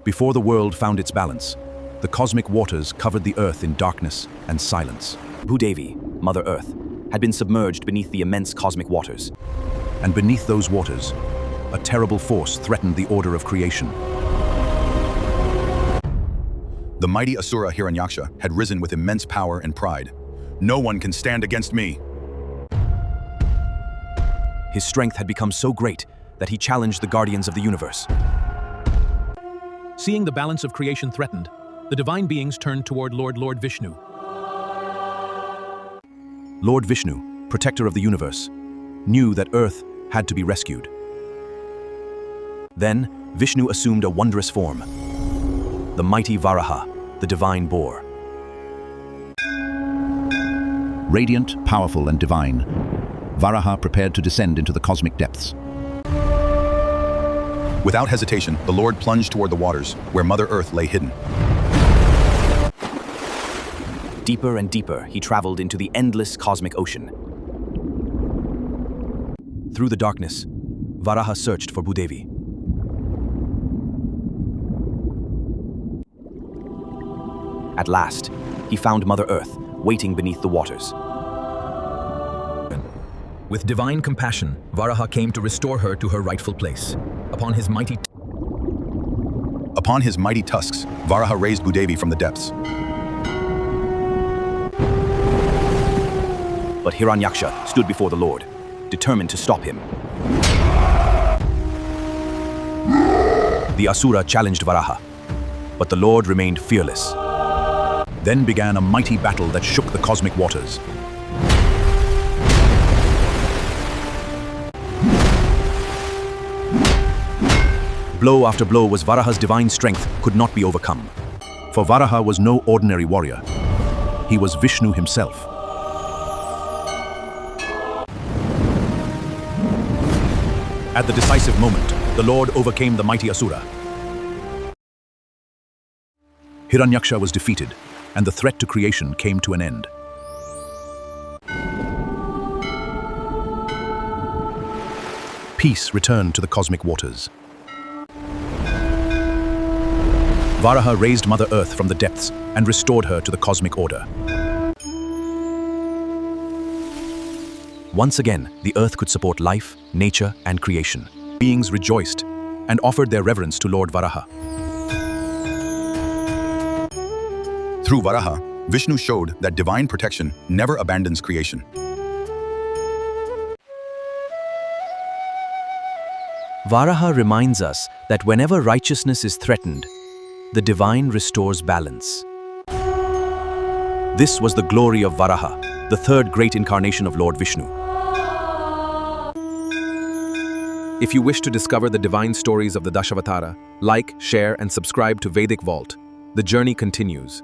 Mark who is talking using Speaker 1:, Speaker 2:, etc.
Speaker 1: Before the world found its balance, the cosmic waters covered the earth in darkness and silence.
Speaker 2: Bhudevi, Mother Earth, had been submerged beneath the immense cosmic waters.
Speaker 1: And beneath those waters, a terrible force threatened the order of creation.
Speaker 3: The mighty Asura Hiranyaksha had risen with immense power and pride. No one can stand against me.
Speaker 2: His strength had become so great that he challenged the guardians of the universe.
Speaker 4: Seeing the balance of creation threatened, the divine beings turned toward Lord Vishnu.
Speaker 1: Lord Vishnu, protector of the universe, knew that Earth had to be rescued. Then, Vishnu assumed a wondrous form, the mighty Varaha, the divine boar.
Speaker 5: Radiant, powerful, and divine, Varaha prepared to descend into the cosmic depths.
Speaker 3: Without hesitation, the Lord plunged toward the waters, where Mother Earth lay hidden.
Speaker 2: Deeper and deeper, he traveled into the endless cosmic ocean. Through the darkness, Varaha searched for Bhudevi. At last, he found Mother Earth, waiting beneath the waters.
Speaker 6: With divine compassion, Varaha came to restore her to her rightful place. Upon his mighty
Speaker 3: tusks, Varaha raised Bhudevi from the depths.
Speaker 2: But Hiranyaksha stood before the Lord, determined to stop him. The Asura challenged Varaha, but the Lord remained fearless.
Speaker 1: Then began a mighty battle that shook the cosmic waters. Blow after blow was Varaha's divine strength could not be overcome. For Varaha was no ordinary warrior. He was Vishnu himself. At the decisive moment, the Lord overcame the mighty Asura. Hiranyaksha was defeated, and the threat to creation came to an end. Peace returned to the cosmic waters. Varaha raised Mother Earth from the depths and restored her to the cosmic order.
Speaker 2: Once again, the earth could support life, nature, and creation.
Speaker 1: Beings rejoiced and offered their reverence to Lord Varaha.
Speaker 3: Through Varaha, Vishnu showed that divine protection never abandons creation.
Speaker 2: Varaha reminds us that whenever righteousness is threatened, the divine restores balance. This was the glory of Varaha, the third great incarnation of Lord Vishnu.
Speaker 4: If you wish to discover the divine stories of the Dashavatara, like, share, and subscribe to Vedic Vault. The journey continues.